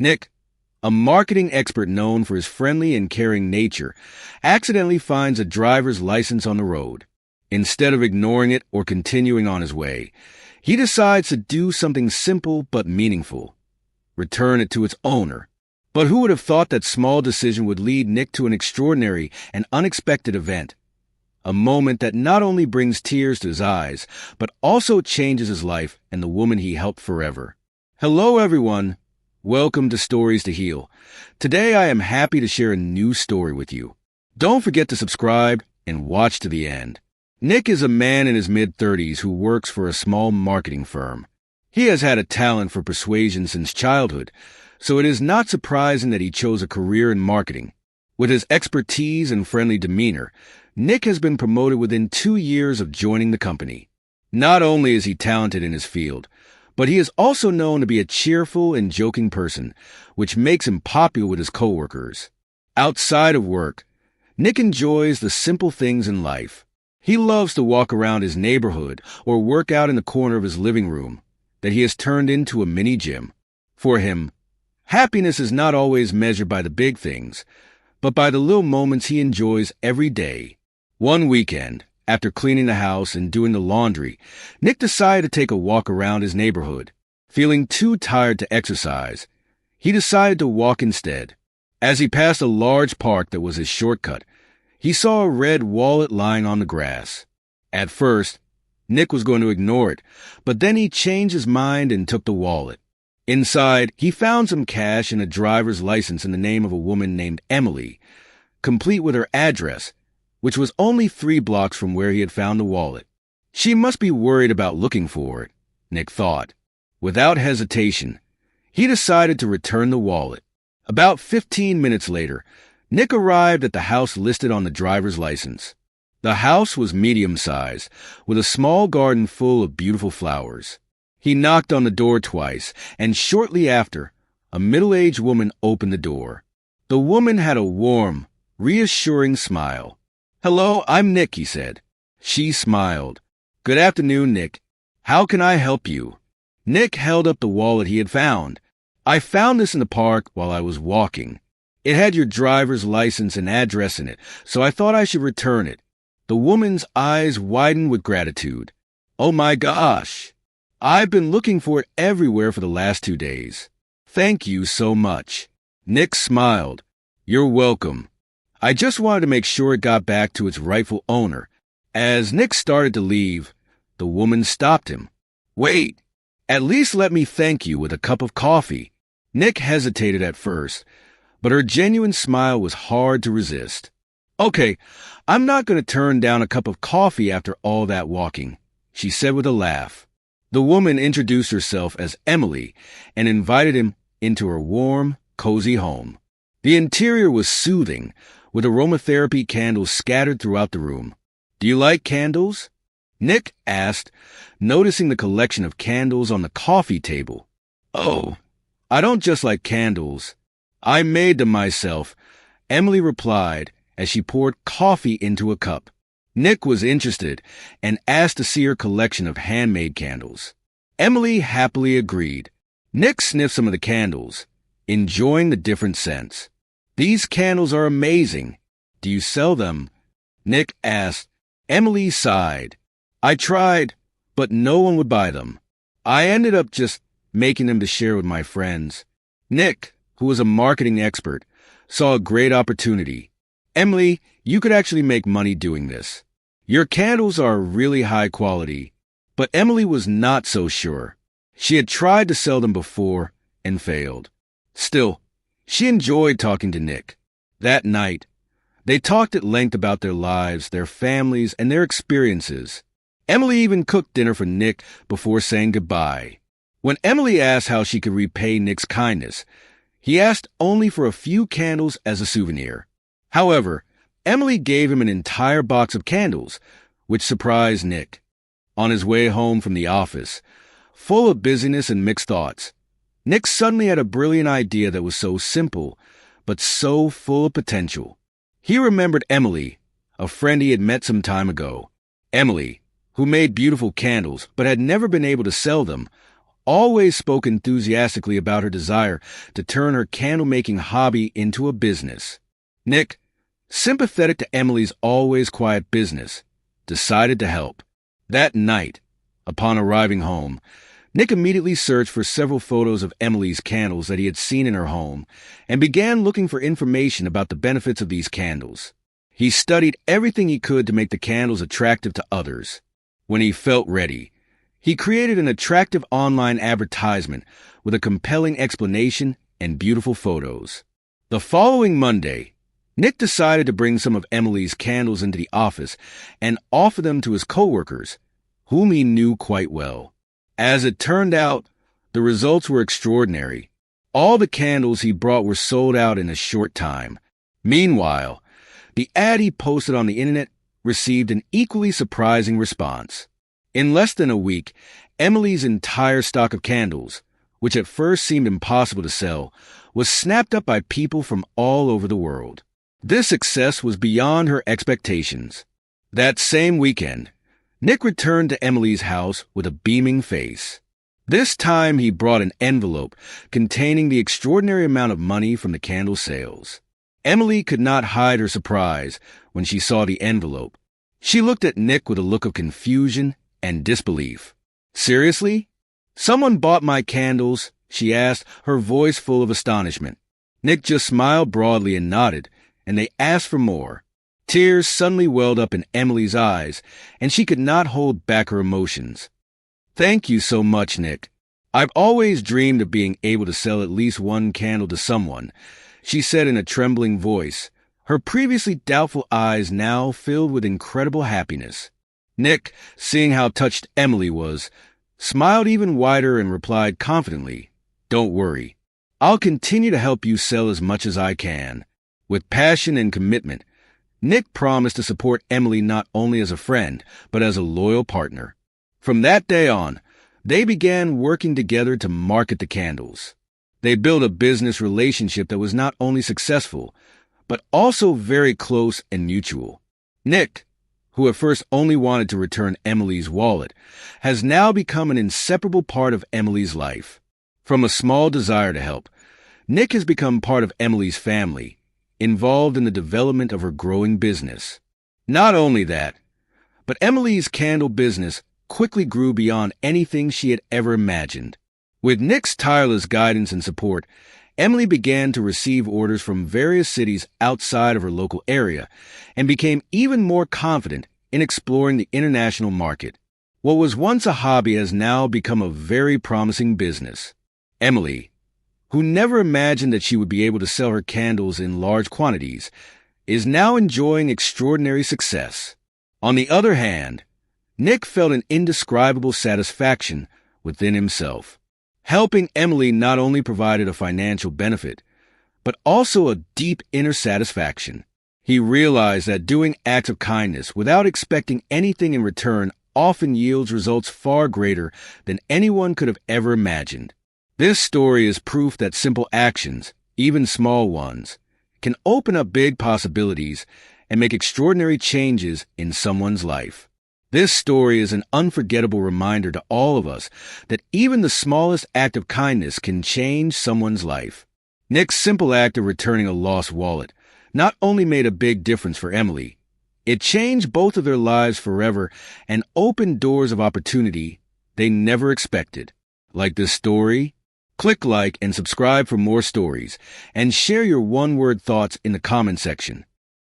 Nick, a marketing expert known for his friendly and caring nature, accidentally finds a driver's license on the road. Instead of ignoring it or continuing on his way, he decides to do something simple but meaningful: return it to its owner. But who would have thought that small decision would lead Nick to an extraordinary and unexpected event? A moment that not only brings tears to his eyes, but also changes his life and the woman he helped forever. Hello, everyone. Welcome to Stories to Heal. Today, I am happy to share a new story with you. Don't forget to subscribe and watch to the end. Nick is a man in his mid-30s who works for a small marketing firm. He has had a talent for persuasion since childhood, so it is not surprising that he chose a career in marketing. With his expertise and friendly demeanor, Nick has been promoted within 2 years of joining the company. Not only is he talented in his field, but he is also known to be a cheerful and joking person, which makes him popular with his coworkers. Outside of work, Nick enjoys the simple things in life. He loves to walk around his neighborhood or work out in the corner of his living room that he has turned into a mini gym. For him, happiness is not always measured by the big things, but by the little moments he enjoys every day. One weekend, after cleaning the house and doing the laundry, Nick decided to take a walk around his neighborhood. Feeling too tired to exercise, he decided to walk instead. As he passed a large park that was his shortcut, he saw a red wallet lying on the grass. At first, Nick was going to ignore it, but then he changed his mind and took the wallet. Inside, he found some cash and a driver's license in the name of a woman named Emily, complete with her address, which was only 3 blocks from where he had found the wallet. She must be worried about looking for it, Nick thought. Without hesitation, he decided to return the wallet. About 15 minutes later, Nick arrived at the house listed on the driver's license. The house was medium-sized, with a small garden full of beautiful flowers. He knocked on the door twice, and shortly after, a middle-aged woman opened the door. The woman had a warm, reassuring smile. "Hello, I'm Nick," he said. She smiled. "Good afternoon, Nick. How can I help you?" Nick held up the wallet he had found. "I found this in the park while I was walking. It had your driver's license and address in it, so I thought I should return it." The woman's eyes widened with gratitude. "Oh my gosh! I've been looking for it everywhere for the last 2 days. Thank you so much." Nick smiled. "You're welcome. I just wanted to make sure it got back to its rightful owner." As Nick started to leave, the woman stopped him. "Wait, at least let me thank you with a cup of coffee." Nick hesitated at first, but her genuine smile was hard to resist. "Okay, I'm not going to turn down a cup of coffee after all that walking," she said with a laugh. The woman introduced herself as Emily and invited him into her warm, cozy home. The interior was soothing, with aromatherapy candles scattered throughout the room. "Do you like candles?" Nick asked, noticing the collection of candles on the coffee table. "Oh, I don't just like candles. I made them myself," Emily replied as she poured coffee into a cup. Nick was interested and asked to see her collection of handmade candles. Emily happily agreed. Nick sniffed some of the candles, enjoying the different scents. "These candles are amazing. Do you sell them?" Nick asked. Emily sighed. "I tried, but no one would buy them. I ended up just making them to share with my friends." Nick, who was a marketing expert, saw a great opportunity. "Emily, you could actually make money doing this. Your candles are really high quality." But Emily was not so sure. She had tried to sell them before and failed. Still, she enjoyed talking to Nick. That night, they talked at length about their lives, their families, and their experiences. Emily even cooked dinner for Nick before saying goodbye. When Emily asked how she could repay Nick's kindness, he asked only for a few candles as a souvenir. However, Emily gave him an entire box of candles, which surprised Nick. On his way home from the office, full of busyness and mixed thoughts, Nick suddenly had a brilliant idea that was so simple, but so full of potential. He remembered Emily, a friend he had met some time ago. Emily, who made beautiful candles but had never been able to sell them, always spoke enthusiastically about her desire to turn her candle-making hobby into a business. Nick, sympathetic to Emily's always quiet business, decided to help. That night, upon arriving home, Nick immediately searched for several photos of Emily's candles that he had seen in her home and began looking for information about the benefits of these candles. He studied everything he could to make the candles attractive to others. When he felt ready, he created an attractive online advertisement with a compelling explanation and beautiful photos. The following Monday, Nick decided to bring some of Emily's candles into the office and offer them to his coworkers, whom he knew quite well. As it turned out, the results were extraordinary. All the candles he brought were sold out in a short time. Meanwhile, the ad he posted on the internet received an equally surprising response. In less than a week, Emily's entire stock of candles, which at first seemed impossible to sell, was snapped up by people from all over the world. This success was beyond her expectations. That same weekend, Nick returned to Emily's house with a beaming face. This time he brought an envelope containing the extraordinary amount of money from the candle sales. Emily could not hide her surprise when she saw the envelope. She looked at Nick with a look of confusion and disbelief. "Seriously? Someone bought my candles?" she asked, her voice full of astonishment. Nick just smiled broadly and nodded, and they asked for more. Tears suddenly welled up in Emily's eyes, and she could not hold back her emotions. "Thank you so much, Nick. I've always dreamed of being able to sell at least one candle to someone," she said in a trembling voice, her previously doubtful eyes now filled with incredible happiness. Nick, seeing how touched Emily was, smiled even wider and replied confidently, "Don't worry. I'll continue to help you sell as much as I can." With passion and commitment, Nick promised to support Emily not only as a friend, but as a loyal partner. From that day on, they began working together to market the candles. They built a business relationship that was not only successful, but also very close and mutual. Nick, who at first only wanted to return Emily's wallet, has now become an inseparable part of Emily's life. From a small desire to help, Nick has become part of Emily's family, involved in the development of her growing business. Not only that, but Emily's candle business quickly grew beyond anything she had ever imagined. With Nick's tireless guidance and support, Emily began to receive orders from various cities outside of her local area and became even more confident in exploring the international market. What was once a hobby has now become a very promising business. Emily, who never imagined that she would be able to sell her candles in large quantities, is now enjoying extraordinary success. On the other hand, Nick felt an indescribable satisfaction within himself. Helping Emily not only provided a financial benefit, but also a deep inner satisfaction. He realized that doing acts of kindness without expecting anything in return often yields results far greater than anyone could have ever imagined. This story is proof that simple actions, even small ones, can open up big possibilities and make extraordinary changes in someone's life. This story is an unforgettable reminder to all of us that even the smallest act of kindness can change someone's life. Nick's simple act of returning a lost wallet not only made a big difference for Emily, it changed both of their lives forever and opened doors of opportunity they never expected. Like this story? Click like and subscribe for more stories, and share your one-word thoughts in the comment section.